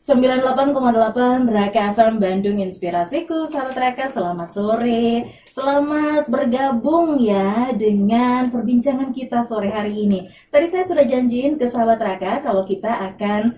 98,8 Raka FM Bandung Inspirasiku. Sahabat Raka, selamat sore. Selamat bergabung ya dengan perbincangan kita sore hari ini. Tadi saya sudah janjiin ke sahabat Raka kalau kita akan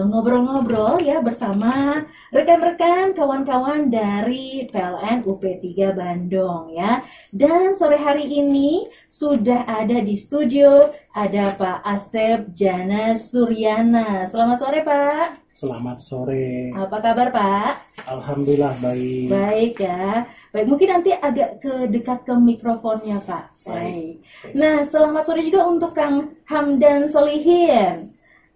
ngobrol-ngobrol ya bersama rekan-rekan kawan-kawan dari PLN UP3 Bandung ya. Dan sore hari ini sudah ada di studio ada Pak Asep Jana Suryana. Selamat sore Pak. Selamat sore. Apa kabar Pak? Alhamdulillah baik. Baik ya. Baik, mungkin nanti agak dekat ke mikrofonnya Pak. Baik. Nah, selamat sore juga untuk Kang Hamdan Solihin.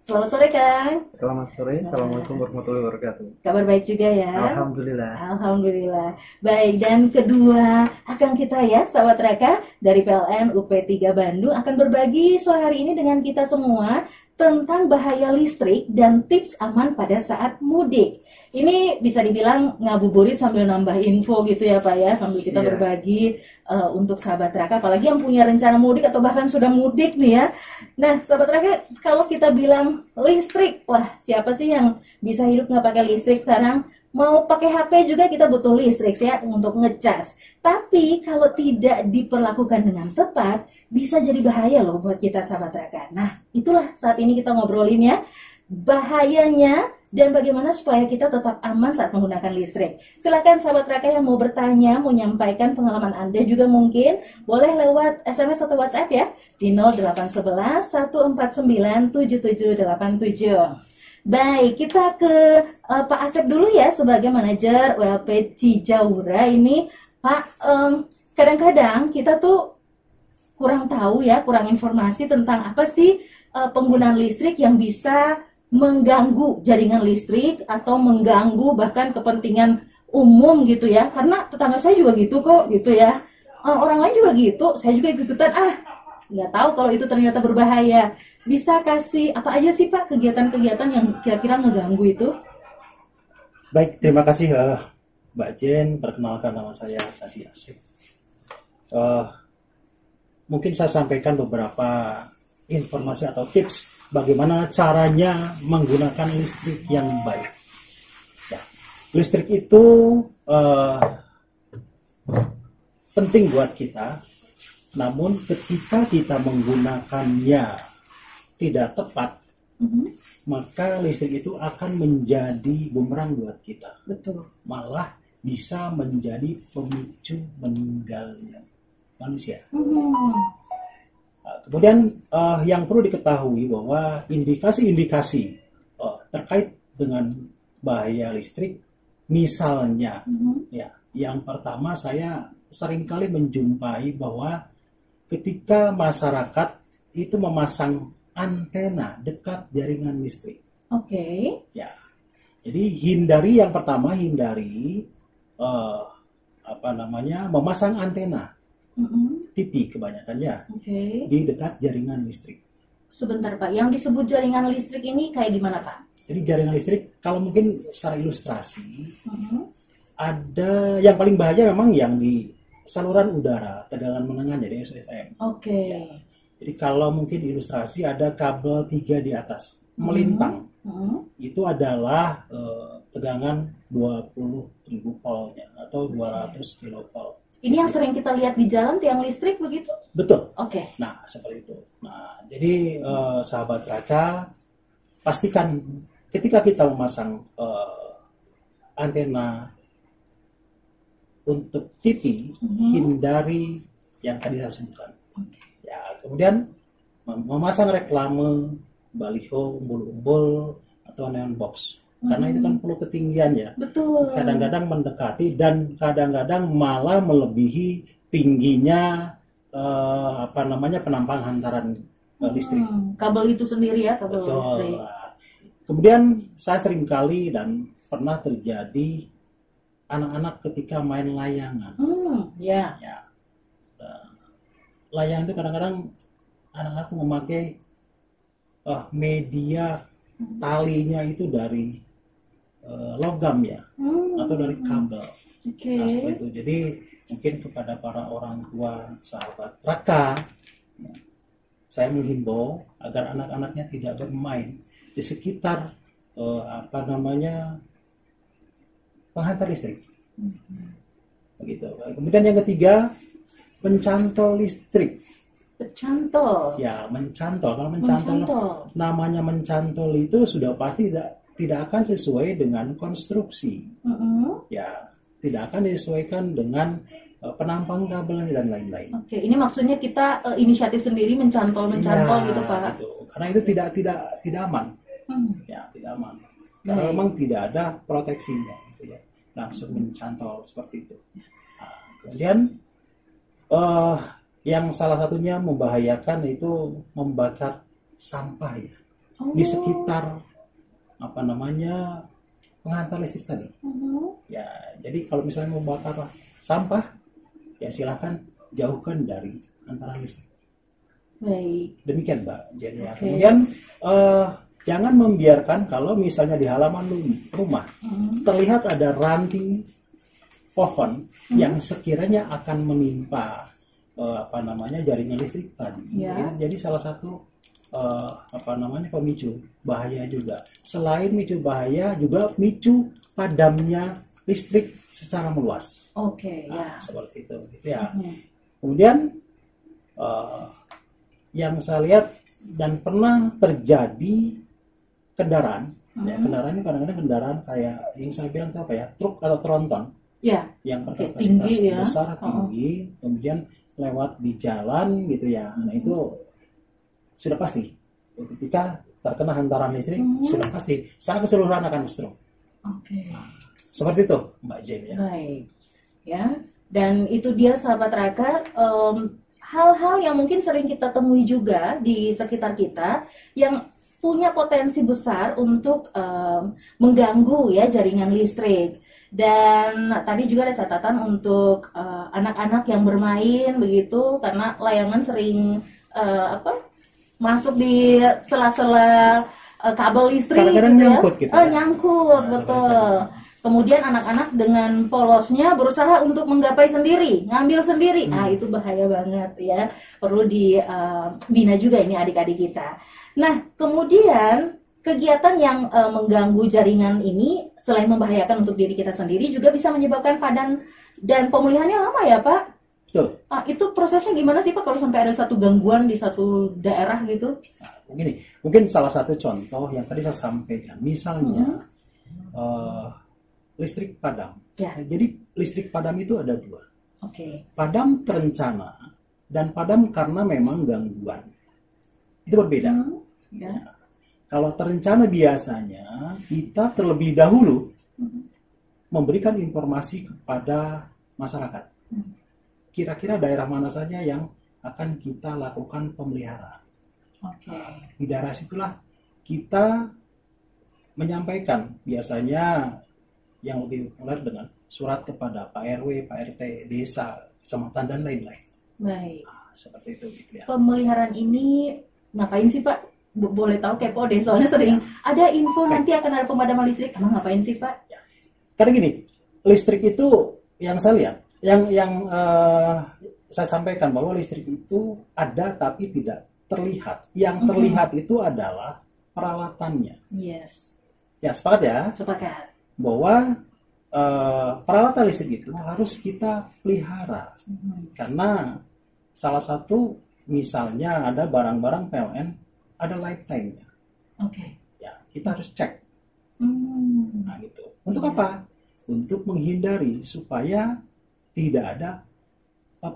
Selamat sore Kang. Selamat sore. Assalamualaikum warahmatullahi wabarakatuh. Kabar baik juga ya? Alhamdulillah. Alhamdulillah. Baik, dan kedua akan kita ya, sahabat Raka dari PLN UP3 Bandung akan berbagi sore hari ini dengan kita semua tentang bahaya listrik dan tips aman pada saat mudik. Ini bisa dibilang ngabuburit sambil nambah info gitu ya Pak ya, sambil kita berbagi untuk sahabat Raka, apalagi yang punya rencana mudik atau bahkan sudah mudik nih ya. Nah sahabat Raka, kalau kita bilang listrik, wah siapa sih yang bisa hidup nggak pakai listrik sekarang? Mau pakai HP juga kita butuh listrik ya untuk ngecas. Tapi kalau tidak diperlakukan dengan tepat, bisa jadi bahaya loh buat kita sahabat Raka. Nah, itulah saat ini kita ngobrolin ya, bahayanya dan bagaimana supaya kita tetap aman saat menggunakan listrik. Silakan sahabat Raka yang mau bertanya, mau menyampaikan pengalaman Anda juga mungkin boleh lewat SMS atau WhatsApp ya di 0811 149 7787. Baik, kita ke Pak Asep dulu ya sebagai manajer ULP Cijaura ini. Pak, kadang-kadang kita tuh kurang tahu ya, kurang informasi tentang apa sih penggunaan listrik yang bisa mengganggu jaringan listrik atau mengganggu bahkan kepentingan umum gitu ya. Karena tetangga saya juga gitu kok gitu ya. Orang lain juga gitu, saya juga ikutan nggak tahu kalau itu ternyata berbahaya. Bisa kasih apa aja sih Pak kegiatan-kegiatan yang kira-kira mengganggu itu? Baik, terima kasih Mbak Jen. Perkenalkan nama saya tadi Asep. Mungkin saya sampaikan beberapa informasi atau tips bagaimana caranya menggunakan listrik yang baik. Ya, listrik itu penting buat kita. Namun ketika kita menggunakannya tidak tepat, maka listrik itu akan menjadi bumerang buat kita. Betul. Malah bisa menjadi pemicu meninggalnya manusia. Kemudian yang perlu diketahui bahwa indikasi-indikasi terkait dengan bahaya listrik, misalnya, ya, yang pertama saya seringkali menjumpai bahwa ketika masyarakat itu memasang antena dekat jaringan listrik. Oke. Ya, jadi yang pertama hindari memasang antena TV kebanyakan ya di dekat jaringan listrik. Sebentar Pak, yang disebut jaringan listrik ini kayak gimana Pak? Jadi jaringan listrik kalau mungkin secara ilustrasi ada yang paling bahaya memang yang di saluran udara tegangan menengah jadi SSM. Oke. Ya. Jadi kalau mungkin ilustrasi ada kabel 3 di atas melintang. Itu adalah tegangan 20.000 voltnya atau 200 kilovolt. Ini yang sering kita lihat di jalan tiang listrik begitu? Betul. Oke. Nah, seperti itu. Nah, jadi sahabat Raka, pastikan ketika kita memasang antena untuk TV, hindari yang tadi saya sebutkan. Ya, kemudian memasang reklame, baliho, umbul-umbul, atau neon box. Karena itu kan perlu ketinggian ya. Betul. Kadang-kadang mendekati dan kadang-kadang malah melebihi tingginya penampang hantaran listrik. Kabel itu sendiri ya, kabel listrik. Kemudian saya seringkali dan pernah terjadi anak-anak ketika main layangan. Ya. Layangan itu kadang-kadang anak-anak tuh memakai media talinya itu dari logam ya, atau dari kabel. Nah, seperti itu. Jadi mungkin kepada para orang tua sahabat Raka, saya menghimbau agar anak-anaknya tidak bermain di sekitar apa namanya, penghantar listrik. Begitu. Kemudian yang ketiga, pencantol listrik. Pencantol. Ya, mencantol. Kalau mencantol, namanya mencantol itu sudah pasti tidak akan sesuai dengan konstruksi. Ya, tidak akan disesuaikan dengan penampang kabel dan lain-lain. Oke, ini maksudnya kita inisiatif sendiri mencantol Ya, gitu Pak. gitu. Karena itu tidak aman. Ya, tidak aman. Karena memang tidak ada proteksinya, gitu ya. Langsung mencantol seperti itu. Nah, kemudian yang salah satunya membahayakan itu membakar sampah ya di sekitar apa namanya penghantar listrik tadi. Ya, jadi kalau misalnya membakar sampah, ya silakan jauhkan dari antara listrik. Baik. Demikian Mbak. Jadi ya. Kemudian jangan membiarkan kalau misalnya di halaman rumah terlihat ada ranting pohon yang sekiranya akan menimpa apa namanya jaringan listrik tadi. Itu jadi salah satu apa namanya pemicu bahaya juga. Selain micu bahaya juga micu padamnya listrik secara meluas. Ya. Seperti itu gitu ya. Kemudian yang saya lihat dan pernah terjadi kendaraan, ya kendaraan ini kadang-kadang kendaraan kayak yang saya bilang itu apa ya, truk atau tronton, yang berkapasitas besar, tinggi, kemudian lewat di jalan gitu ya. Nah itu sudah pasti ketika terkena hantaran listrik sudah pasti secara keseluruhan akan kestruk. Seperti itu Mbak Jen ya. Baik ya, dan itu dia sahabat Raka, hal-hal yang mungkin sering kita temui juga di sekitar kita yang punya potensi besar untuk mengganggu ya jaringan listrik. Dan tadi juga ada catatan untuk anak-anak yang bermain begitu, karena layangan sering masuk di sela-sela kabel listrik. Kadang-kadang gitu nyangkut gitu ya. Nyangkut, betul. Kemudian anak-anak dengan polosnya berusaha untuk menggapai sendiri, ngambil sendiri. Itu bahaya banget ya. Perlu dibina juga ini adik-adik kita. Nah, kemudian kegiatan yang mengganggu jaringan ini selain membahayakan untuk diri kita sendiri juga bisa menyebabkan padam dan pemulihannya lama ya Pak? Betul. Itu prosesnya gimana sih Pak kalau sampai ada satu gangguan di satu daerah gitu? Nah, mungkin salah satu contoh yang tadi saya sampaikan, misalnya listrik padam. Jadi listrik padam itu ada dua. Padam terencana dan padam karena memang gangguan. Itu berbeda. Ya. Kalau terencana biasanya kita terlebih dahulu memberikan informasi kepada masyarakat. Kira-kira daerah mana saja yang akan kita lakukan pemeliharaan. Di daerah situlah kita menyampaikan biasanya yang lebih populer dengan surat kepada Pak RW, Pak RT, desa, kecamatan dan lain-lain. Baik. Seperti itu gitu ya. Pemeliharaan ini ngapain sih Pak? Boleh tahu kepo deh, soalnya sering ada info nanti akan ada pemadaman listrik. Emang ngapain sih Pak? Karena gini, listrik itu yang saya lihat, yang saya sampaikan bahwa listrik itu ada tapi tidak terlihat. Yang terlihat itu adalah peralatannya. Yes. Ya, sepakat ya? Sepakat. Bahwa peralatan listrik itu harus kita pelihara. Karena salah satu misalnya ada barang-barang PLN ada lifetime-nya. Ya, kita harus cek. Nah, gitu. Untuk apa? Untuk menghindari supaya tidak ada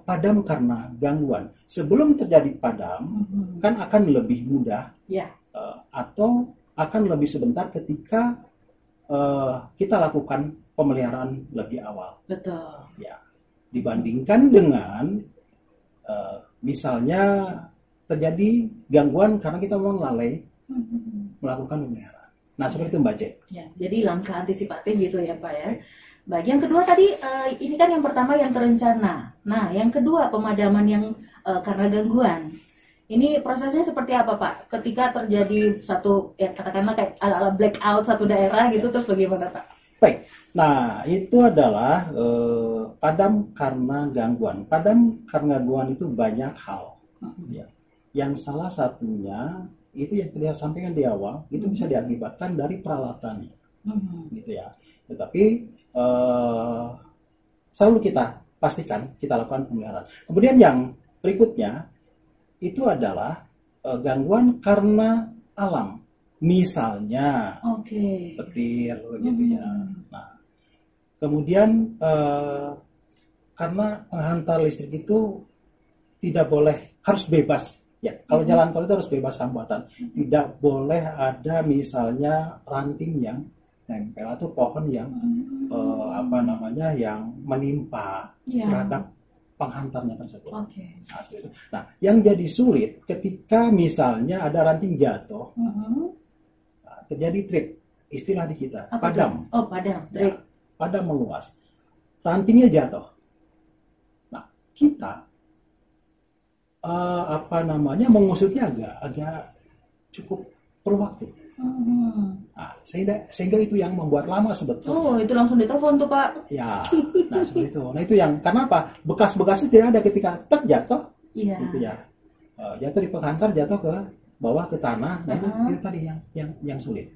padam karena gangguan. Sebelum terjadi padam, kan akan lebih mudah. Atau akan lebih sebentar ketika kita lakukan pemeliharaan lebih awal. Betul. Ya, dibandingkan dengan misalnya terjadi gangguan karena kita memang lalai melakukan pemeliharaan. Nah, seperti itu Mbak Jen. Ya, jadi langkah antisipatif gitu ya Pak ya. Baik, yang kedua tadi ini kan yang pertama yang terencana. Nah, yang kedua pemadaman yang karena gangguan. Ini prosesnya seperti apa Pak? Ketika terjadi satu ya katakanlah kayak ala-ala blackout satu daerah gitu, terus bagaimana Pak? Baik. Nah, itu adalah padam karena gangguan. Padam karena gangguan itu banyak hal. Ya. Yang salah satunya itu yang tadi saya sampaikan di awal itu bisa diakibatkan dari peralatannya, gitu ya. Tetapi selalu kita pastikan kita lakukan pemeliharaan. Kemudian yang berikutnya itu adalah gangguan karena alam, misalnya petir, gitu ya. Nah, kemudian karena penghantar listrik itu tidak boleh, harus bebas. Ya, kalau jalan tol itu harus bebas hambatan. Tidak boleh ada misalnya ranting yang nempel atau pohon yang yang menimpa terhadap penghantarnya tersebut. Nah, seperti itu. Nah, yang jadi sulit ketika misalnya ada ranting jatuh, terjadi trip, istilah di kita, padam. Padam. Ya, padam meluas. Rantingnya jatuh. Nah, kita mengusutnya agak cukup perlu waktu. Nah, sehingga itu yang membuat lama sebetulnya. Itu langsung ditelepon tuh Pak. Ya, nah seperti itu. Nah itu yang karena apa? Bekas-bekasnya tidak ada ketika jatuh. Itu ya. Jatuh di penghantar, jatuh ke bawah ke tanah. Nah itu tadi yang sulit.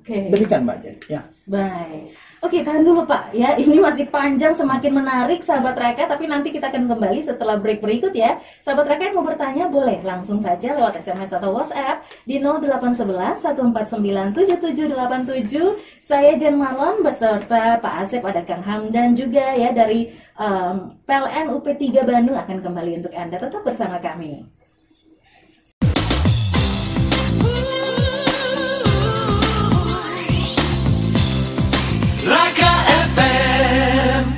Demikian Mbak Jen. Ya. Baik. Tahan dulu Pak ya, ini masih panjang, semakin menarik sahabat Raka, tapi nanti kita akan kembali setelah break berikut ya. Sahabat Raka yang mau bertanya boleh langsung saja lewat SMS atau WhatsApp di 0811 149 7787. Saya Jen Marlon beserta Pak Asep, ada Kang Hamdan juga ya dari PLN UP3 Bandung akan kembali untuk Anda. Tetap bersama kami. Raka FM.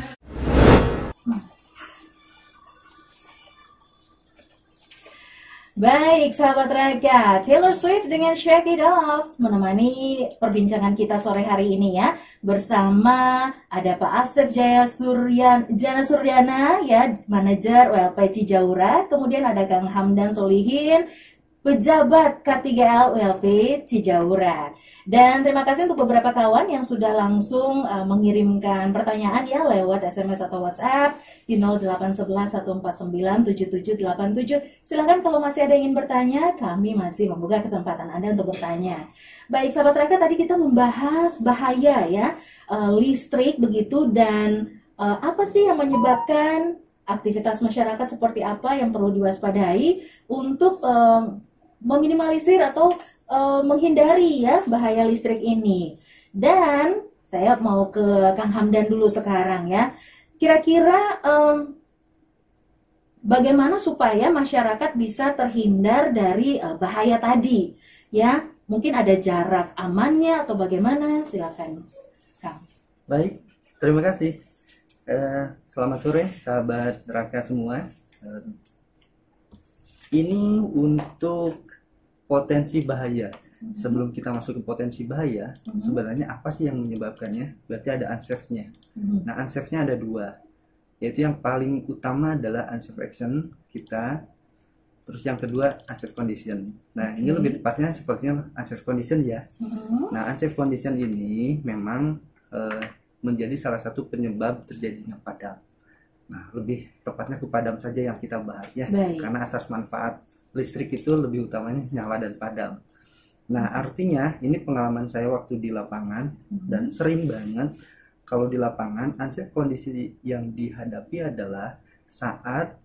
Baik sahabat Raka, Taylor Swift dengan Shake It Off menemani perbincangan kita sore hari ini ya, bersama ada Pak Asep Jana Suryana ya, manajer WLP Cijaura, kemudian ada Kang Hamdan Solihin, pejabat K3L WLP Cijaura. Dan terima kasih untuk beberapa kawan yang sudah langsung mengirimkan pertanyaan ya lewat SMS atau WhatsApp di 0811 149 7787. Silahkan kalau masih ada yang ingin bertanya, kami masih membuka kesempatan Anda untuk bertanya. Baik sahabat Raka, tadi kita membahas bahaya ya listrik begitu, dan apa sih yang menyebabkan aktivitas masyarakat seperti apa yang perlu diwaspadai untuk meminimalisir atau menghindari ya bahaya listrik ini. Dan saya mau ke Kang Hamdan dulu sekarang ya. Kira-kira bagaimana supaya masyarakat bisa terhindar dari bahaya tadi? Ya, mungkin ada jarak amannya atau bagaimana? Silakan, Kang. Baik, terima kasih. Selamat sore, sahabat Raka semua. Ini untuk potensi bahaya. Sebelum kita masuk ke potensi bahaya, sebenarnya apa sih yang menyebabkannya? Berarti ada unsafe-nya. Nah, unsafe-nya ada dua. Yaitu yang paling utama adalah unsafe action kita. Terus yang kedua unsafe condition. Nah, ini lebih tepatnya sepertinya unsafe condition ya. Nah, unsafe condition ini memang menjadi salah satu penyebab terjadinya padam. Nah, lebih tepatnya ke padam saja yang kita bahas ya. Karena asas manfaat listrik itu lebih utamanya nyala dan padam. Nah, artinya ini pengalaman saya waktu di lapangan dan sering banget kalau di lapangan unsafe kondisi yang dihadapi adalah saat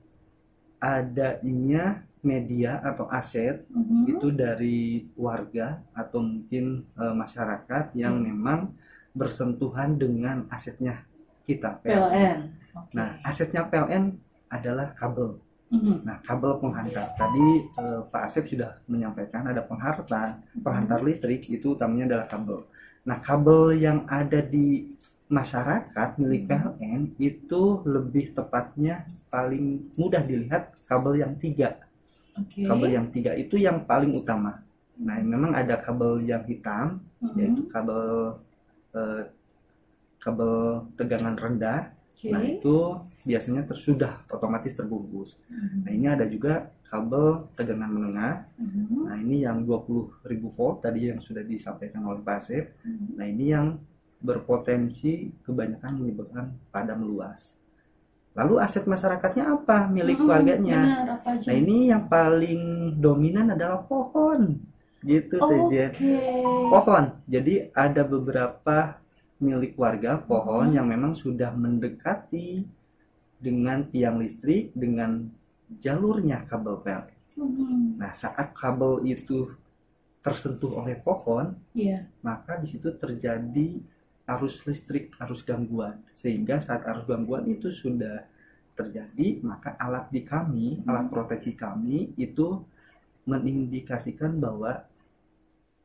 adanya media atau aset itu dari warga atau mungkin masyarakat yang memang bersentuhan dengan asetnya kita PLN. Nah, asetnya PLN adalah kabel. Nah, kabel penghantar tadi Pak Asep sudah menyampaikan ada penghantar listrik, itu utamanya adalah kabel. Nah, kabel yang ada di masyarakat milik PLN itu lebih tepatnya paling mudah dilihat kabel yang 3. Kabel yang 3 itu yang paling utama. Nah, memang ada kabel yang hitam, yaitu kabel tegangan rendah. Nah, itu biasanya sudah otomatis terbungkus. Nah, ini ada juga kabel tegangan menengah. Nah, ini yang 20.000 volt tadi yang sudah disampaikan oleh Pak Asep. Nah, ini yang berpotensi kebanyakan menyebabkan padam luas. Lalu aset masyarakatnya apa? Milik warganya. Nah, ini yang paling dominan adalah pohon. Gitu Oke. TJ. Pohon. Jadi ada beberapa milik warga pohon yang memang sudah mendekati dengan tiang listrik dengan jalurnya kabel PLN. Nah, saat kabel itu tersentuh oleh pohon, Iya. maka di situ terjadi arus listrik, arus gangguan. Sehingga saat arus gangguan itu sudah terjadi, maka alat di kami, alat proteksi kami itu mengindikasikan bahwa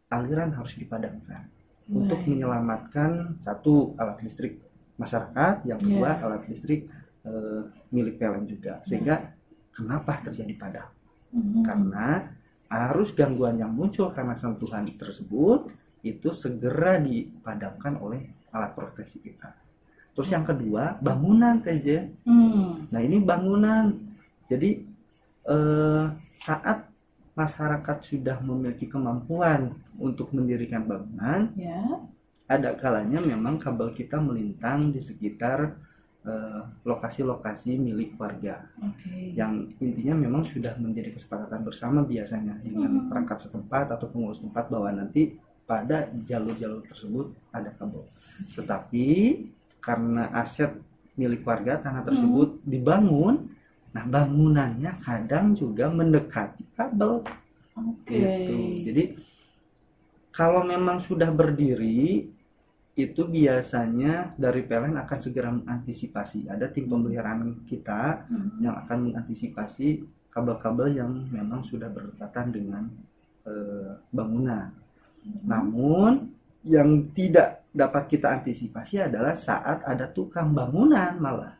aliran harus dipadamkan untuk Baik. menyelamatkan satu alat listrik masyarakat, yang kedua Iya. alat listrik milik PLN juga. Sehingga kenapa terjadi padam? Karena arus gangguan yang muncul karena sentuhan tersebut itu segera dipadamkan oleh alat proteksi kita. Terus yang kedua, bangunan TJ. Nah, ini bangunan. Jadi saat masyarakat sudah memiliki kemampuan untuk mendirikan bangunan, Ya. ada kalanya memang kabel kita melintang di sekitar lokasi-lokasi milik warga. Oke. Yang intinya memang sudah menjadi kesepakatan bersama biasanya dengan perangkat setempat atau pengurus tempat bahwa nanti pada jalur-jalur tersebut ada kabel. Tetapi karena aset milik warga tanah tersebut dibangun, nah bangunannya kadang juga mendekati kabel. Oke. Gitu. Jadi kalau memang sudah berdiri, itu biasanya dari PLN akan segera mengantisipasi. Ada tim pemeliharaan kita yang akan mengantisipasi kabel-kabel yang memang sudah berdekatan dengan bangunan. Namun yang tidak dapat kita antisipasi adalah saat ada tukang bangunan malah.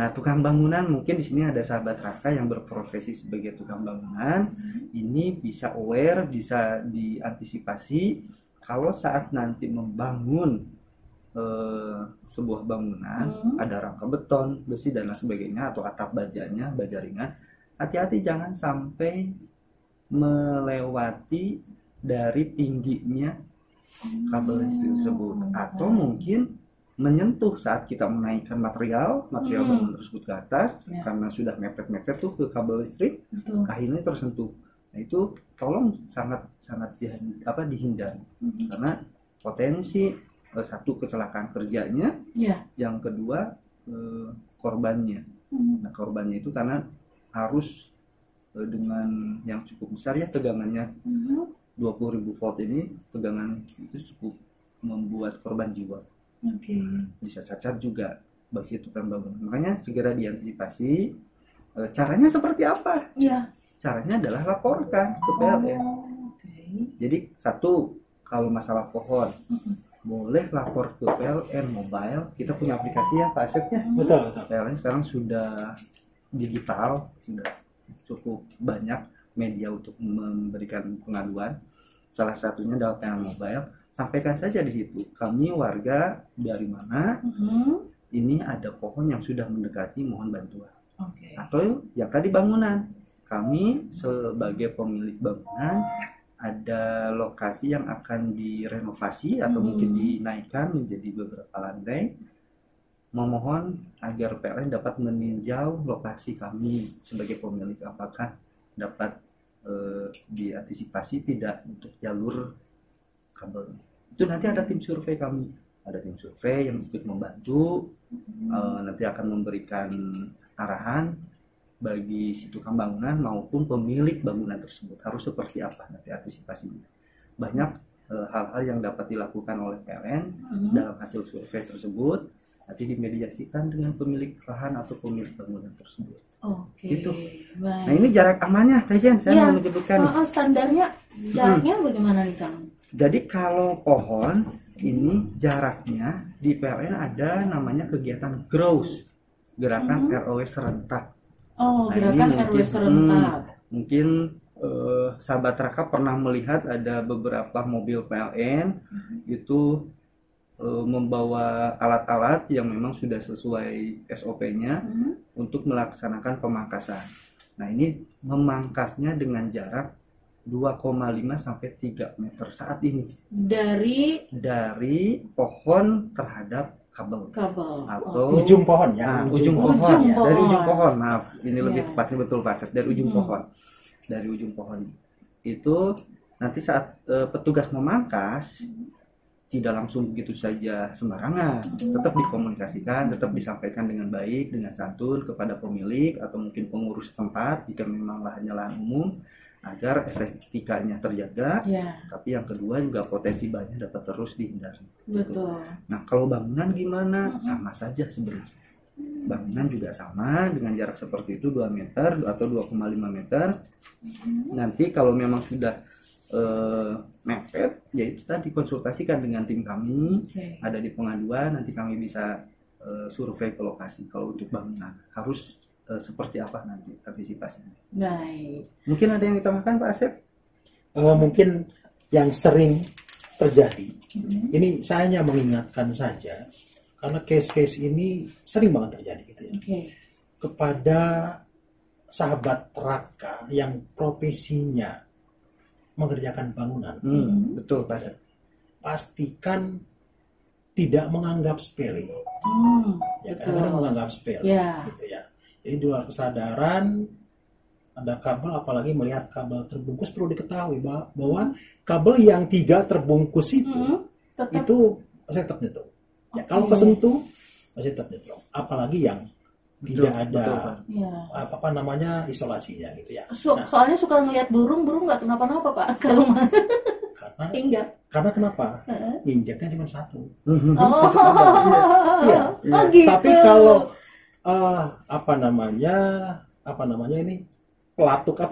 Nah, tukang bangunan mungkin di sini ada sahabat Raka yang berprofesi sebagai tukang bangunan. Ini bisa aware, bisa diantisipasi. Kalau saat nanti membangun sebuah bangunan, ada rangka beton, besi dan lain sebagainya, atau atap bajanya, baja ringan, hati-hati jangan sampai melewati dari tingginya kabel listrik tersebut, atau mungkin menyentuh saat kita menaikkan material bangunan tersebut ke atas, karena sudah mepet-mepet tuh ke kabel listrik, Betul. akhirnya tersentuh. Nah, itu tolong sangat dihindari, karena potensi satu kecelakaan kerjanya, Ya. yang kedua korbannya. Nah, korbannya itu karena arus dengan yang cukup besar ya, tegangannya 20.000 volt ini, tegangan itu cukup membuat korban jiwa. Oke. Bisa cacat juga bagi tukang bangunan. Makanya segera diantisipasi. Caranya seperti apa? Ya. Caranya adalah laporkan ke PLN. Oke. Jadi satu, kalau masalah pohon boleh lapor ke PLN Mobile. Kita punya aplikasi ya Pak Asep ya. Betul, betul. PLN sekarang sudah digital, sudah cukup banyak media untuk memberikan pengaduan. Salah satunya adalah PLN Mobile. Sampaikan saja di situ. Kami warga dari mana? Ini ada pohon yang sudah mendekati, mohon bantuan. Oke. Atau yang tadi bangunan. Kami sebagai pemilik bangunan ada lokasi yang akan direnovasi atau mungkin dinaikkan menjadi beberapa lantai. Memohon agar PLN dapat meninjau lokasi kami sebagai pemilik, apakah dapat diantisipasi tidak untuk jalur kabel. Itu nanti ada tim survei kami, ada tim survei yang ikut membantu, nanti akan memberikan arahan bagi si tukang bangunan maupun pemilik bangunan tersebut harus seperti apa nanti antisipasinya. Banyak hal-hal yang dapat dilakukan oleh PLN dalam hasil survei tersebut, nanti dimediasikan dengan pemilik lahan atau pemilik bangunan tersebut. Oke. Gitu. Baik. Nah, ini jarak amannya, Tejen, saya mau menyebutkan. Standarnya jaraknya bagaimana nih Kang? Jadi kalau pohon ini jaraknya di PLN ada namanya kegiatan GROWS, gerakan ROW serentak. Oh, Nah, gerakan ini RW serentak. Mungkin sahabat Raka pernah melihat ada beberapa mobil PLN itu membawa alat-alat yang memang sudah sesuai SOP-nya untuk melaksanakan pemangkasan. Nah, ini memangkasnya dengan jarak 2,5 sampai 3 meter saat ini dari pohon terhadap kabel atau ujung pohon ya. ujung pohon. Dari ujung pohon, maaf, ini lebih tepatnya betul Pak Asep, dari ujung pohon. Dari ujung pohon itu nanti saat petugas memangkas tidak langsung begitu saja sembarangan, tetap dikomunikasikan, tetap disampaikan dengan baik, dengan santun kepada pemilik atau mungkin pengurus tempat jika memang lahannya lahan umum, agar estetikanya terjaga. Tapi yang kedua juga potensi bahaya dapat terus dihindari. Betul. Nah, kalau bangunan gimana? Sama saja sebenarnya. Bangunan juga sama dengan jarak seperti itu 2 meter atau 2,5 meter. Nanti kalau memang sudah mepet, ya itu tadi konsultasikan dengan tim kami. Ada di pengaduan, nanti kami bisa survei ke lokasi. Kalau untuk bangunan harus seperti apa nanti antisipasinya. Baik. Mungkin ada yang ditambahkan Pak Asep? Mungkin yang sering terjadi, ini saya hanya mengingatkan saja, karena case-case ini sering banget terjadi gitu ya. Kepada sahabat Raka yang profesinya mengerjakan bangunan, betul Pak Asep. pastikan tidak menganggap sepele. Ya, kadang-kadang menganggap sepele, gitu ya. Jadi di luar kesadaran ada kabel, apalagi melihat kabel terbungkus, perlu diketahui bahwa kabel yang 3 terbungkus itu masih tetap nyetrum. Ya, kalau kesentuh masih tetap nyetrum. Apalagi yang tidak ada apa namanya isolasinya gitu ya. Soalnya suka ngelihat burung nggak kenapa-napa Pak kalau karena kenapa? Injeknya cuma 1. Gitu. Tapi kalau apa namanya ini pelatuk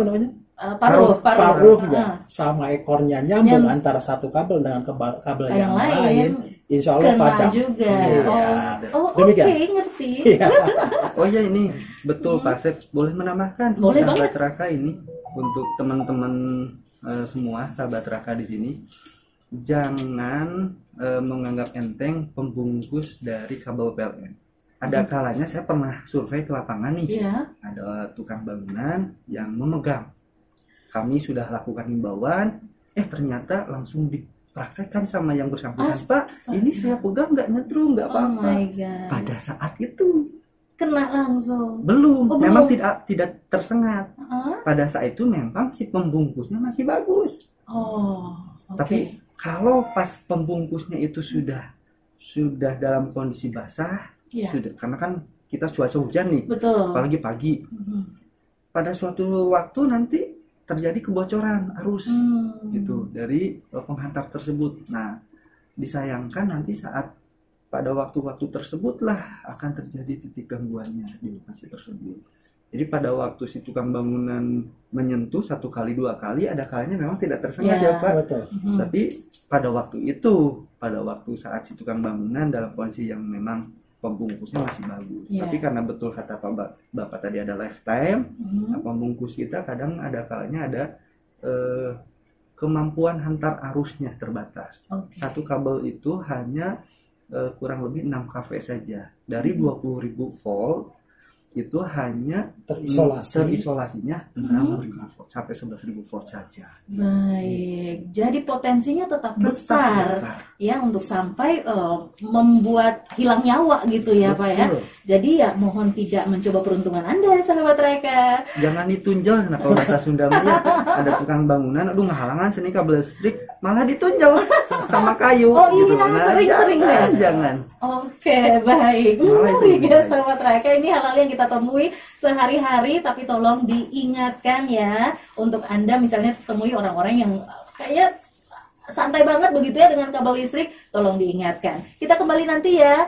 paruhnya sama ekornya nyambung antara satu kabel dengan kabel yang lain, insya Allah padam juga. Ngerti. Oh ya, ini betul Pak Asep, boleh menambahkan sahabat Raka ini untuk teman-teman semua sahabat Raka di sini, jangan menganggap enteng pembungkus dari kabel PLN. Ada kalanya saya pernah survei ke lapangan nih, ada tukang bangunan yang memegang. Kami sudah lakukan himbauan, ternyata langsung dipraktekkan sama yang bersangkutan. Pak, ini saya pegang nggak nyetrum, nggak apa-apa. Pada saat itu kena langsung. Belum, memang tidak tersengat. Pada saat itu memang si pembungkusnya masih bagus. Tapi kalau pas pembungkusnya itu sudah dalam kondisi basah, sudah, karena kan kita cuaca hujan nih, apalagi pagi. Pada suatu waktu nanti terjadi kebocoran arus gitu dari penghantar tersebut. Nah, disayangkan nanti saat pada waktu-waktu tersebutlah akan terjadi titik gangguannya di lokasi tersebut. Jadi pada waktu si tukang bangunan menyentuh 1 kali 2 kali, ada kalanya memang tidak tersengat ya Pak. Betul. Tapi pada waktu saat si tukang bangunan dalam kondisi yang memang pembungkusnya masih bagus. Tapi karena betul kata Bapak tadi ada lifetime, pembungkus kita kadang ada kalanya ada kemampuan hantar arusnya terbatas. Satu kabel itu hanya kurang lebih 6 kV saja. Dari 20.000 volt itu hanya terisolasinya 6.000 volt sampai 11.000 volt saja. Baik, jadi potensinya tetap besar ya untuk sampai membuat hilang nyawa gitu ya Pak ya. Jadi ya mohon tidak mencoba peruntungan Anda sahabat Raka. Jangan ditunjal, nah kalau bahasa Sunda ya, ada tukang bangunan, aduh ngahalangan sini kabel listrik, malah ditunjal sama kayu. Gitu. Sering-sering ya. Jangan. Oke, baik. Ya sahabat Raka, ini hal-hal yang kita temui sehari-hari, tapi tolong diingatkan ya untuk Anda misalnya temui orang-orang yang kayak santai banget begitu ya dengan kabel listrik, tolong diingatkan. Kita kembali nanti ya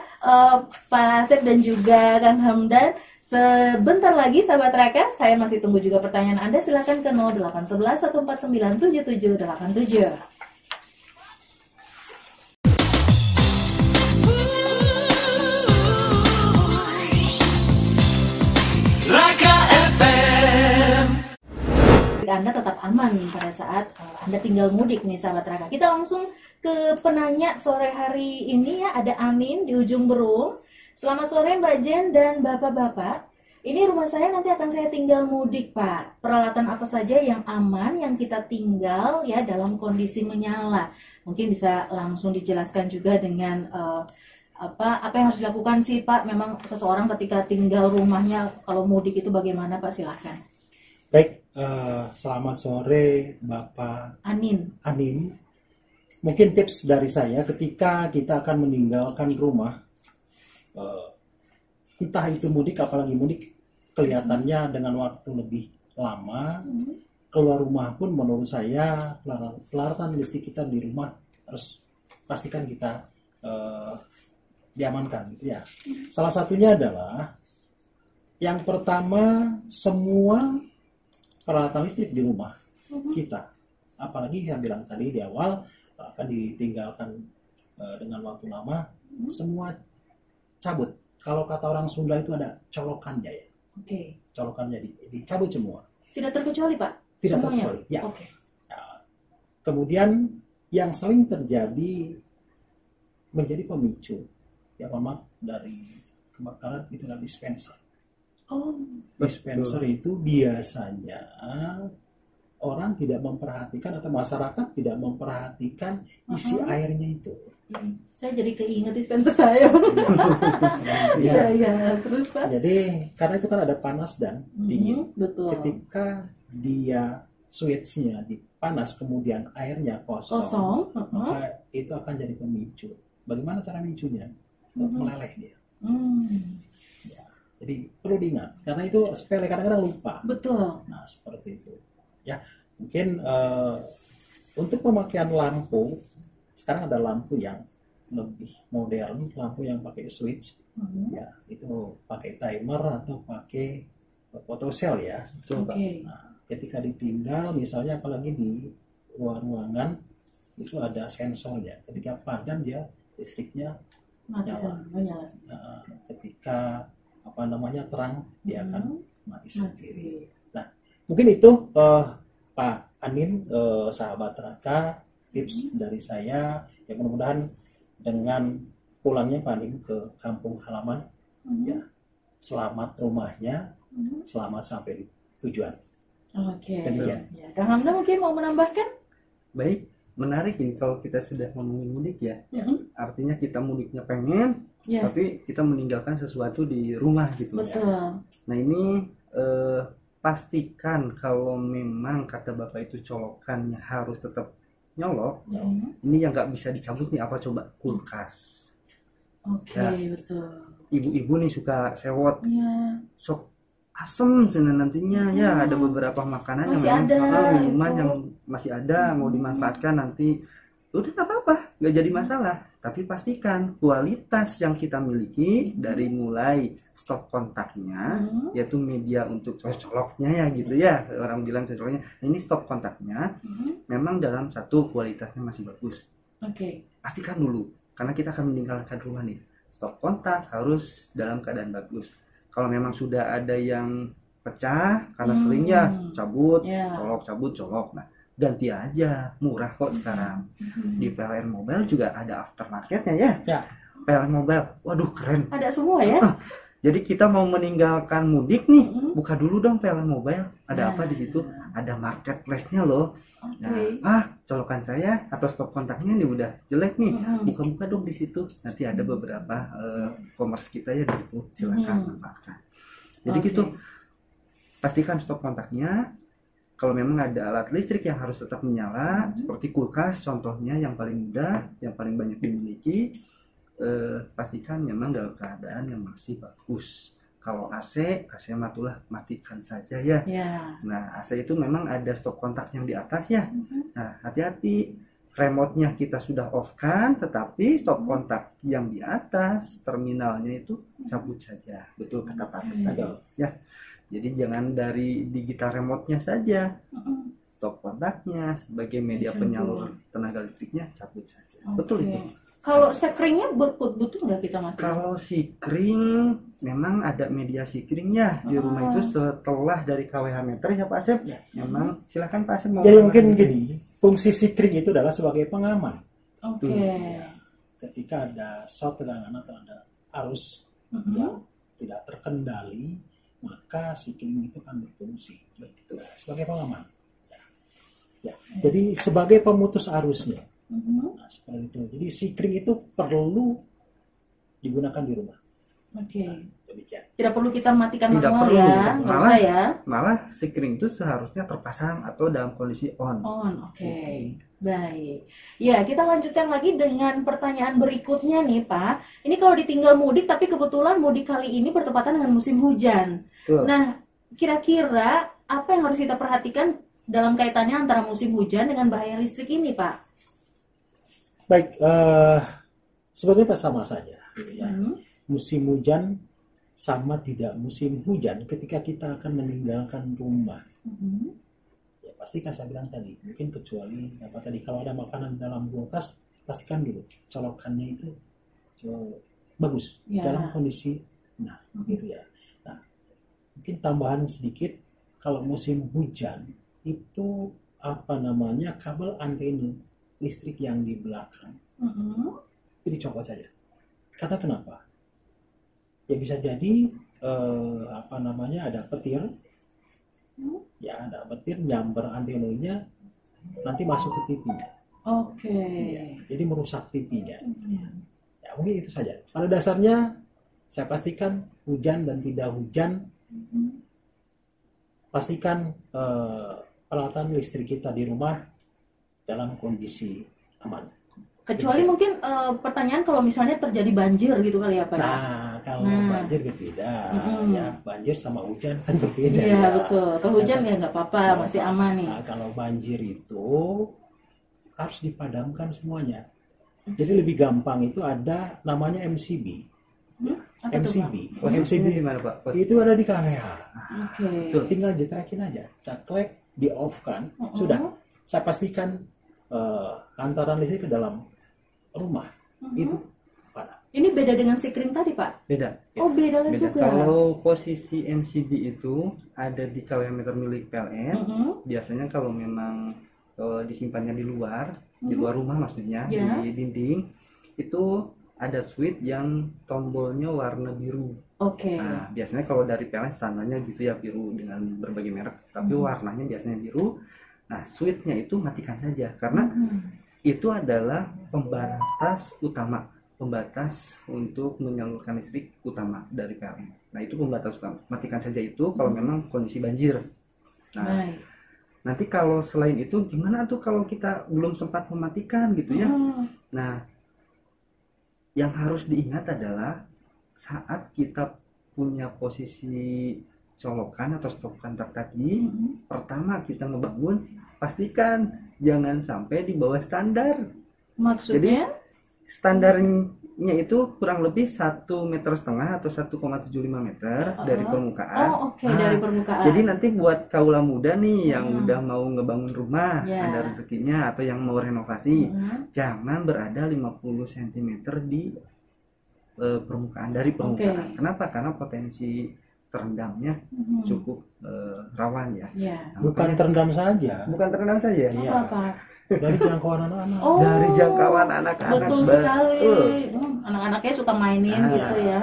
Pak Asep dan juga Kang Hamdan. Sebentar lagi sahabat Raka, saya masih tunggu juga pertanyaan Anda. Silakan ke 0811 149 7787. Anda tetap aman pada saat Anda tinggal mudik nih sahabat Raka. Kita langsung ke penanya sore hari ini ya, ada Amin di ujung Berung. Selamat sore Mbak Jen dan Bapak-bapak. Ini rumah saya nanti akan saya tinggal mudik Pak. Peralatan apa saja yang aman yang kita tinggal ya dalam kondisi menyala. Mungkin bisa langsung dijelaskan juga dengan apa yang harus dilakukan sih Pak. Memang seseorang ketika tinggal rumahnya kalau mudik itu bagaimana Pak, silahkan. Baik, selamat sore Bapak Anin. Mungkin tips dari saya ketika kita akan meninggalkan rumah, entah itu mudik, apalagi mudik kelihatannya dengan waktu lebih lama, keluar rumah pun menurut saya pelaratan listrik kita di rumah harus pastikan kita diamankan gitu ya. Salah satunya adalah yang pertama, semua peralatan listrik di rumah kita, apalagi yang bilang tadi di awal akan ditinggalkan dengan waktu lama, semua cabut. Kalau kata orang Sunda itu ada colokannya ya. Colokannya dicabut semua. Tidak terkecuali Pak? Tidak Semuanya? terkecuali. Ya. Nah, kemudian yang sering terjadi menjadi pemicu ya maaf dari kebakaran itu adalah dispenser. Dispenser itu biasanya orang tidak memperhatikan atau masyarakat tidak memperhatikan isi airnya itu. Saya jadi keinget dispenser saya. Iya, terus Pak? Jadi karena itu kan ada panas dan dingin. Betul. Ketika dia switchnya dipanas kemudian airnya kosong, maka itu akan jadi pemicu. Bagaimana cara memicunya? Meleleh dia. Ya, jadi perlu diingat karena itu sepele, kadang-kadang lupa. Betul. Nah seperti itu. Ya mungkin untuk pemakaian lampu sekarang ada lampu yang lebih modern, lampu yang pakai switch. Ya itu pakai timer atau pakai photocell ya. Nah, ketika ditinggal misalnya apalagi di luar ruangan itu ada sensornya. Ketika padam dia listriknya nyala. Ketika terang dia akan mati sendiri. Nah mungkin itu Pak Anin, sahabat Raka, tips dari saya ya, mudah-mudahan dengan pulangnya Pak Anin ke kampung halaman ya selamat rumahnya, selamat sampai di tujuan. Demikian. Ya, Kang Hamda mungkin mau menambahkan? Baik, menarik ini kalau kita sudah ngomongin mudik ya. Artinya kita mudiknya pengen, tapi kita meninggalkan sesuatu di rumah gitu. Betul. Nah ini pastikan kalau memang kata Bapak itu colokannya harus tetap nyolok. Ini yang nggak bisa dicabut nih apa coba? Kulkas. Betul. Ibu-ibu nih suka sewot. Sok asem nantinya ya ada beberapa makanan masih yang ada, minuman yang masih ada mau dimanfaatkan nanti udah nggak apa-apa, nggak jadi masalah, tapi pastikan kualitas yang kita miliki dari mulai stop kontaknya yaitu media untuk coloknya ya gitu ya, orang bilang coloknya. Nah, ini stop kontaknya memang dalam satu kualitasnya masih bagus. Pastikan dulu karena kita akan meninggalkan rumah nih, stop kontak harus dalam keadaan bagus. Kalau memang sudah ada yang pecah karena sering ya cabut, colok. Nah, ganti aja, murah kok sekarang. Di PLN Mobile juga ada aftermarketnya ya. PLN Mobile, waduh keren. Ada semua ya. Jadi kita mau meninggalkan mudik nih, buka dulu dong PLN Mobile. Ada apa di situ? Ada marketplace-nya loh. Nah, colokan saya atau stop kontaknya nih udah jelek nih. Buka-buka dong di situ. Nanti ada beberapa commerce kita ya di situ. Silakan manfaatkan. Jadi gitu. Pastikan stop kontaknya. Kalau memang ada alat listrik yang harus tetap menyala, seperti kulkas contohnya yang paling mudah, yang paling banyak dimiliki, pastikan memang dalam keadaan yang masih bagus. Kalau AC matulah matikan saja ya. Nah AC itu memang ada stop kontak yang di atas ya. Nah hati-hati, remote-nya kita sudah off kan, tetapi stop kontak yang di atas terminalnya itu cabut saja. Betul kata Pak Asep tadi ya. Jadi jangan dari digital remote-nya saja, stop kontaknya sebagai media penyalur tenaga listriknya cabut saja. Betul itu. Kalau sekringnya butuh nggak kita mati? Kalau sikring memang ada media sikring ya di rumah itu setelah dari kWh meter ya Pak Asep. Memang silakan Pak Asep. Jadi mungkin gini, fungsi sikring itu adalah sebagai pengaman. Ketika ada short tegangan atau ada arus yang tidak terkendali, maka sikring itu kan berfungsi sebagai pengaman. Jadi sebagai pemutus arusnya. Nah, seperti itu. Jadi sikring itu perlu digunakan di rumah. Oke. Demikian. Tidak perlu kita matikan Tidak manual perlu. ya, nggak Malah- usah ya. Malah sekring itu seharusnya terpasang atau dalam kondisi on. Oke. Baik. Ya, kita lanjutkan lagi dengan pertanyaan berikutnya nih, Pak. Ini kalau ditinggal mudik, tapi kebetulan mudik kali ini bertepatan dengan musim hujan. Betul. Nah, kira-kira apa yang harus kita perhatikan dalam kaitannya antara musim hujan dengan bahaya listrik ini, Pak? Baik, sebenarnya sama saja, gitu ya. Musim hujan sama tidak musim hujan ketika kita akan meninggalkan rumah. Ya pastikan saya bilang tadi, mungkin kecuali apa tadi kalau ada makanan dalam kulkas, pastikan dulu colokannya itu bagus Ya. dalam kondisi benar, gitu ya. Nah, mungkin tambahan sedikit, kalau musim hujan itu apa namanya kabel antena listrik yang di belakang itu dicopot saja. Karena kenapa? Ya bisa jadi apa namanya ada petir, ya ada petir nyamber antenanya, nanti masuk ke TV-nya. Oke. Ya, jadi merusak TV-nya. Ya mungkin itu saja. Pada dasarnya saya pastikan hujan dan tidak hujan, pastikan peralatan listrik kita di rumah dalam kondisi aman. Kecuali mungkin pertanyaan kalau misalnya terjadi banjir gitu kali ya, Pak? Nah, kalau banjir berbeda, ya banjir sama hujan kan berbeda. Iya, ya. betul. Kalau hujan ya nggak apa-apa, masih aman nih. Nah, kalau banjir itu harus dipadamkan semuanya. Jadi lebih gampang itu ada namanya MCB. Apa tuh, MCB. Posisinya di mana, Pak? Itu ada di KWH. Oke. Tuh, tinggal jetrekin aja, caklek, di off kan, sudah. Saya pastikan antaran listrik ke dalam rumah itu padam. Ini beda dengan sikring tadi, Pak? Beda. Oh, beda Beda. juga. Kalau posisi MCB itu ada di kalorimeter milik PLN, biasanya kalau memang disimpannya di luar rumah maksudnya, Ya. di dinding, itu ada switch yang tombolnya warna biru. Oke. Nah, biasanya kalau dari PLN standarnya gitu ya, biru dengan berbagai merek, tapi warnanya biasanya biru. Nah, switchnya itu matikan saja karena itu adalah pembatas utama, pembatas untuk menyalurkan listrik utama dari PLN. Nah, itu pembatas utama. Matikan saja itu kalau memang kondisi banjir. Nah, Baik. nanti kalau selain itu gimana tuh kalau kita belum sempat mematikan gitu ya? Nah, yang harus diingat adalah saat kita punya posisi colokan atau stop kontak tadi, pertama kita ngebangun, pastikan jangan sampai di bawah standar. Maksudnya? Standarnya itu kurang lebih 1,5 meter atau 1,75 meter dari permukaan. Oh, oke, dari permukaan. Jadi nanti buat kaula muda nih yang udah mau ngebangun rumah, Ya. ada rezekinya atau yang mau renovasi, jangan berada 50 cm di permukaan, dari permukaan. Oke. Kenapa? Karena potensi terendamnya cukup rawan ya. Ya. Nah, Bukan terendam saja, bukan terendam saja. Iya. Apa? dari jangkauan anak-anak. Oh, Dari jangkauan anak-anak. betul sekali. Betul. Anak-anaknya suka mainin Ah. gitu ya.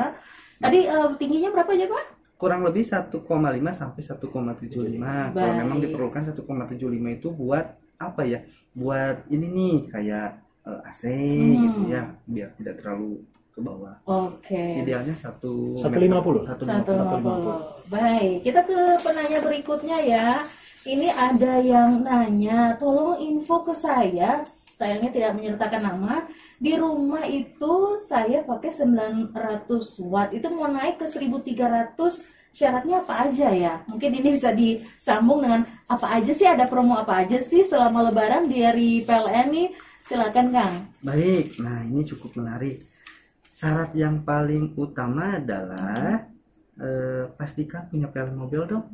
Tadi tingginya berapa aja, Pak? Kurang lebih 1,5 sampai 1,75. Kalau Baik. memang diperlukan 1,75 itu buat apa ya? Buat ini nih kayak AC gitu ya, biar tidak terlalu ke bawah. Oke. Idealnya 1,50. 1,50. 150. Baik, kita ke penanya berikutnya ya. Ini ada yang nanya, tolong info ke saya. Sayangnya tidak menyertakan nama. Di rumah itu saya pakai 900 watt. Itu mau naik ke 1300. Syaratnya apa aja ya? Mungkin ini bisa disambung dengan apa aja sih? Ada promo apa aja sih selama Lebaran dari PLN nih? Silakan, Kang. Baik, nah ini cukup menarik. Syarat yang paling utama adalah pastikan punya PLN Mobile dong.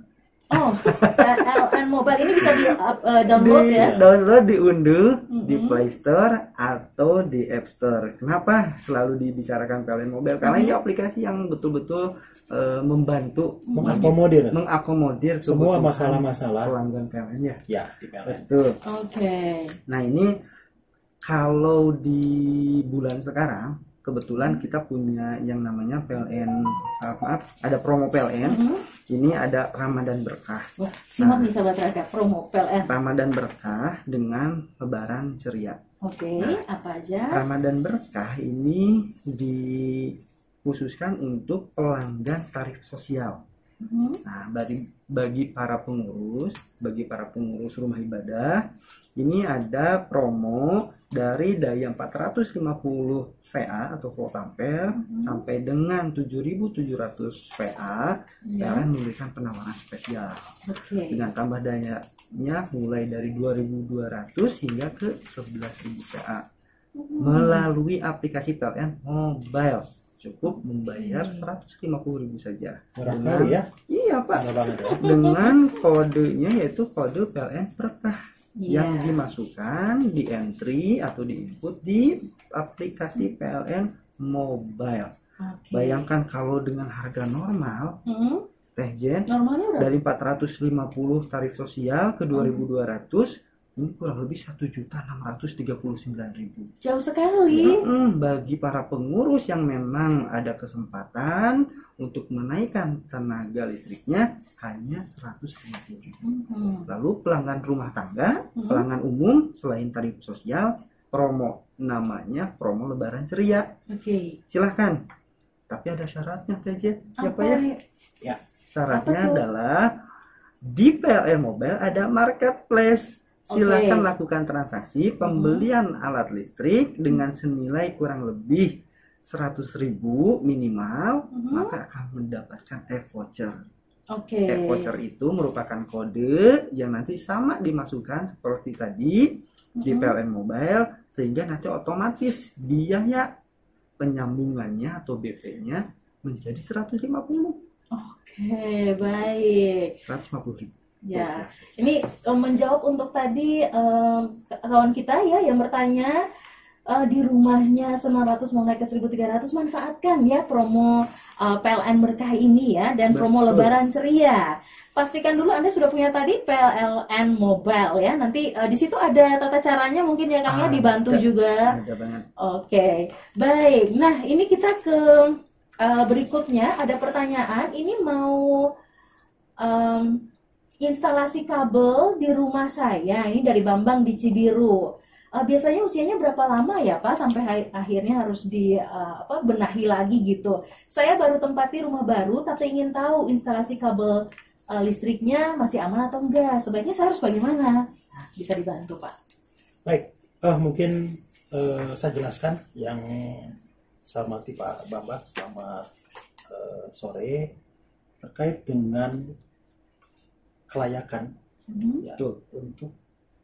Oh, PLN Mobile ini bisa di download ya? Download, diunduh di Play Store atau di App Store. Kenapa selalu dibicarakan PLN Mobile? Karena ini aplikasi yang betul-betul membantu mengakomodir semua kebutuhan masalah-masalah pelanggan PLN ya. ya di PLN. Betul. Oke. Nah ini kalau di bulan sekarang kebetulan kita punya yang namanya PLN, ada promo PLN. Ini ada Ramadan Berkah. Wah, simak nih sahabat rakyat, promo PLN. Ramadan Berkah dengan Lebaran Ceria. Oke, apa aja? Ramadan Berkah ini di khususkan untuk pelanggan tarif sosial. Nah, bagi para pengurus rumah ibadah, ini ada promo dari daya 450 VA atau volt ampere sampai dengan 7.700 VA. PLN memberikan penawaran spesial dengan tambah dayanya mulai dari 2.200 hingga ke 11.000 VA melalui aplikasi PLN Mobile. Cukup membayar 150.000 saja. Murah kali ya? Iya Pak. Murah banget ya. Dengan kodenya yaitu kode PLN Berkah yang dimasukkan di entry atau di input di aplikasi PLN Mobile. Bayangkan kalau dengan harga normal, Teh Jen, Normalnya dari 450 tarif sosial ke 2.200, ini kurang lebih 1.639.000. jauh sekali. Bagi para pengurus yang memang ada kesempatan untuk menaikkan tenaga listriknya hanya 150.000. Lalu pelanggan rumah tangga, pelanggan umum selain tarif sosial, promo namanya promo Lebaran Ceria. Silahkan. Tapi ada syaratnya, TJ. Siapa ya? Ya. Syaratnya adalah di PLN Mobile ada marketplace. Silakan lakukan transaksi pembelian alat listrik dengan senilai kurang lebih 100.000 minimal, maka akan mendapatkan e-voucher. E-voucher itu merupakan kode yang nanti sama dimasukkan seperti tadi di PLN Mobile, sehingga nanti otomatis biaya penyambungannya atau BP-nya menjadi 150. Baik. 150.000. Ya, ini menjawab untuk tadi kawan kita ya yang bertanya di rumahnya 900 mau naik ke 1.300, manfaatkan ya promo PLN Berkah ini ya, dan promo Lebaran Ceria. Pastikan dulu Anda sudah punya tadi PLN Mobile ya. Nanti di situ ada tata caranya mungkin ya Kang ya, dibantu juga. Ada banget. Baik. Nah, ini kita ke berikutnya ada pertanyaan. Ini mau instalasi kabel di rumah saya, ini dari Bambang di Cibiru. Biasanya usianya berapa lama ya Pak sampai akhirnya harus benahi lagi gitu. Saya baru tempati rumah baru tapi ingin tahu instalasi kabel listriknya masih aman atau enggak. Sebaiknya saya harus bagaimana? Bisa dibantu Pak. Baik, mungkin saya jelaskan yang saya hormati Pak Bambang. Selamat sore. Terkait dengan kelayakan ya, untuk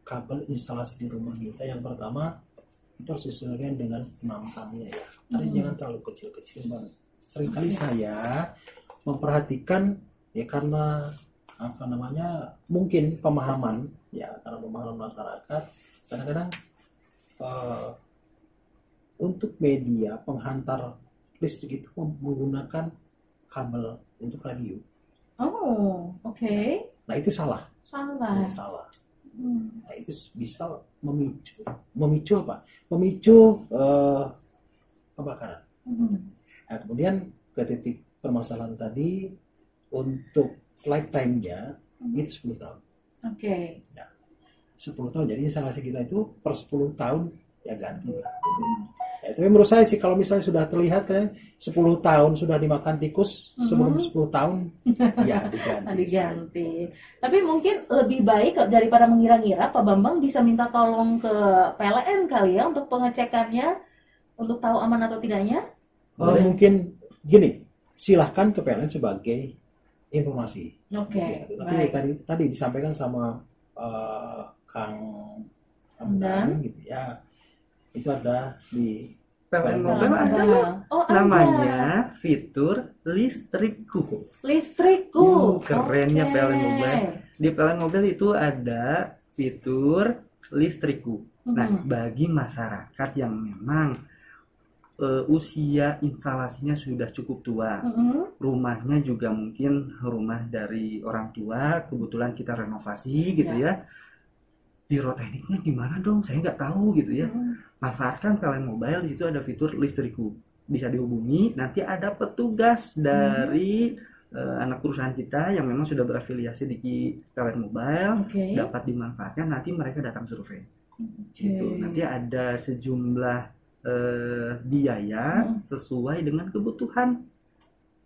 kabel instalasi di rumah kita, yang pertama itu harus disesuaikan dengan penampakannya ya. Tadi jangan terlalu kecil-kecil banget. Seringkali saya memperhatikan ya, karena mungkin pemahaman ya, karena pemahaman masyarakat kadang-kadang untuk media penghantar listrik itu menggunakan kabel untuk radio. Nah itu salah. Nah itu bisa memicu kebakaran. Nah, kemudian ke titik permasalahan tadi, untuk lifetime-nya itu 10 tahun. Ya, 10 tahun. Jadi instalasi kita itu per 10 tahun ya ganti lah. Gitu. Ya, tapi menurut saya sih kalau misalnya sudah terlihat kan 10 tahun sudah dimakan tikus, sebelum 10 tahun ya diganti. Tapi mungkin lebih baik daripada mengira-ngira, Pak Bambang bisa minta tolong ke PLN kali ya untuk pengecekannya, untuk tahu aman atau tidaknya. Mungkin gini, silahkan ke PLN sebagai informasi. Ya, tapi tadi disampaikan sama Kang Hamdan gitu ya. Itu ada di PLN Mobile ada loh. Namanya fitur listrikku. Kerennya PLN Mobile. Di PLN Mobile itu ada fitur listrikku. Nah, bagi masyarakat yang memang usia instalasinya sudah cukup tua, rumahnya juga mungkin rumah dari orang tua, kebetulan kita renovasi gitu ya. Biro tekniknya gimana dong? Saya nggak tahu gitu ya. Manfaatkan PLN Mobile, di situ ada fitur listrikku. Bisa dihubungi, nanti ada petugas dari anak perusahaan kita yang memang sudah berafiliasi di PLN Mobile, dapat dimanfaatkan, nanti mereka datang survei. Gitu. Nanti ada sejumlah biaya sesuai dengan kebutuhan.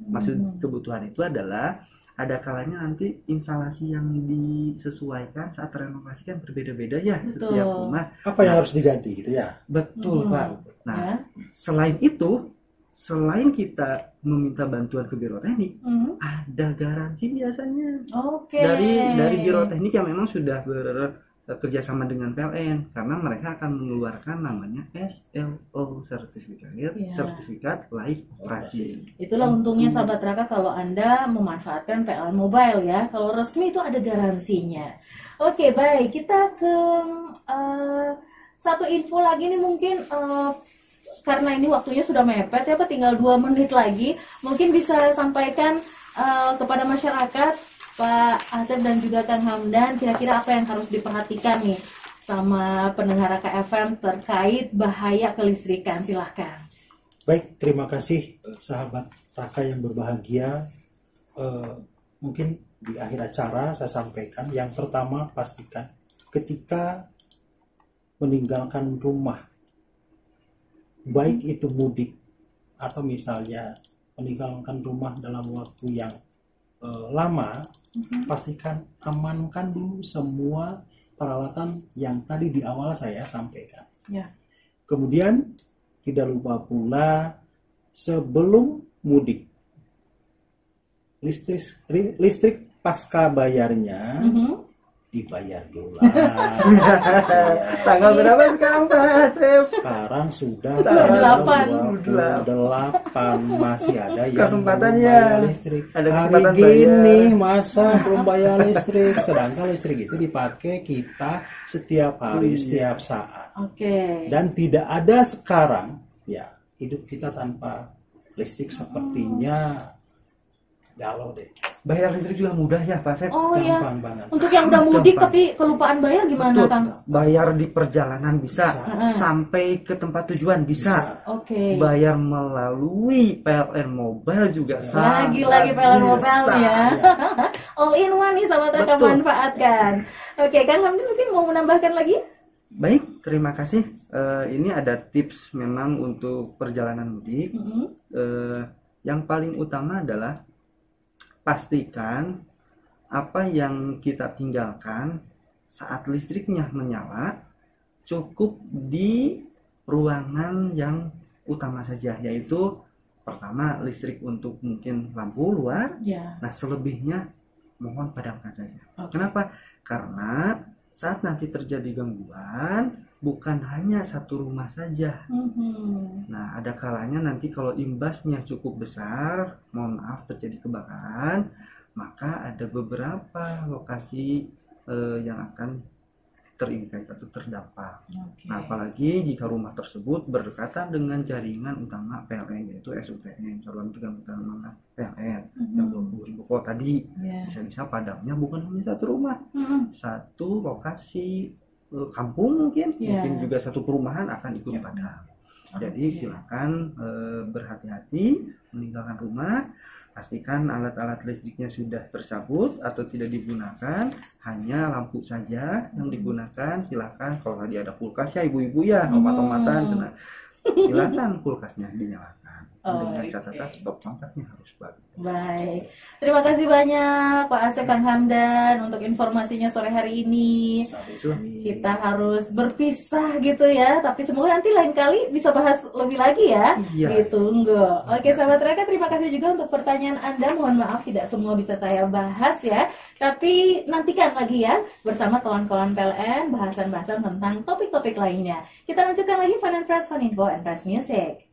Maksud kebutuhan itu adalah ada kalanya nanti instalasi yang disesuaikan saat renovasi kan berbeda-beda ya setiap rumah. Apa yang harus diganti gitu ya? Betul Pak. Nah, selain itu, selain kita meminta bantuan ke biro teknik, ada garansi biasanya dari biro teknik yang memang sudah bekerja sama dengan PLN, karena mereka akan mengeluarkan namanya SLO sertifikat layak operasi. Itulah untungnya sahabat Raka kalau Anda memanfaatkan PLN Mobile ya. Kalau resmi itu ada garansinya. Oke, baik, kita ke satu info lagi nih mungkin karena ini waktunya sudah mepet ya, tinggal 2 menit lagi. Mungkin bisa sampaikan kepada masyarakat Pak Asep dan juga Kang Hamdan, kira-kira apa yang harus diperhatikan nih sama pendengar Raka FM terkait bahaya kelistrikan? Silahkan. Baik, terima kasih sahabat Raka yang berbahagia. Mungkin di akhir acara saya sampaikan, yang pertama pastikan ketika meninggalkan rumah, baik itu mudik atau misalnya meninggalkan rumah dalam waktu yang lama, pastikan amankan dulu semua peralatan yang tadi di awal saya sampaikan. Kemudian tidak lupa pula sebelum mudik, listrik pasca bayarnya dibayar dulu. Tanggal berapa sekarang Pak Asep? Sekarang sudah 28. Masih ada yang kesempatannya. belum bayar listrik. Ada Hari kesempatan gini bayar. masa belum bayar listrik, sedangkan listrik itu dipakai kita setiap hari, setiap saat. Dan tidak ada sekarang ya hidup kita tanpa listrik, sepertinya galau deh. Bayar listrik juga mudah ya Pak Asep. Gampang banget. Untuk yang udah mudik Gampang. tapi kelupaan bayar gimana, Kang? Bayar di perjalanan bisa. Sampai ke tempat tujuan bisa. Bayar melalui PLN Mobile juga Lagi-lagi PLN Mobile ya. All in one nih sahabat Raka, manfaatkan. Oke, Kang Hamdan mungkin mau menambahkan lagi? Baik, terima kasih. Ini ada tips memang untuk perjalanan mudik. Yang paling utama adalah pastikan apa yang kita tinggalkan saat listriknya menyala cukup di ruangan yang utama saja, yaitu pertama listrik untuk mungkin lampu luar. Nah, selebihnya mohon padamkan saja. Kenapa? Karena saat nanti terjadi gangguan bukan hanya satu rumah saja. Nah, ada kalanya nanti kalau imbasnya cukup besar, mohon maaf terjadi kebakaran, maka ada beberapa lokasi yang akan terimpact atau terdampak. Nah, apalagi jika rumah tersebut berdekatan dengan jaringan utama PLN, yaitu SUTN, saluran tegangan utama PLN, yang 20.000 volt tadi. Bisa-bisa padamnya bukan hanya satu rumah, satu lokasi kampung mungkin juga satu perumahan akan ikut padam. Jadi silakan berhati-hati meninggalkan rumah. Pastikan alat-alat listriknya sudah tercabut atau tidak digunakan, hanya lampu saja yang digunakan. Silakan, kalau tadi ada kulkas ya ibu-ibu ya, obat-obatan, silakan kulkasnya dinyalakan. Dengan catatan stop kontaknya harus bagus. Baik, terima kasih banyak Pak Asep, Kang Hamdan untuk informasinya sore hari ini. Kita harus berpisah gitu ya, tapi semoga nanti lain kali bisa bahas lebih lagi ya. Ditunggu. Oke sahabat Raka, terima kasih juga untuk pertanyaan Anda. Mohon maaf tidak semua bisa saya bahas ya, tapi nantikan lagi ya bersama kawan-kawan PLN bahasan-bahasan tentang topik-topik lainnya. Kita lanjutkan lagi Fun and Fresh, Fun Info and Fresh Music.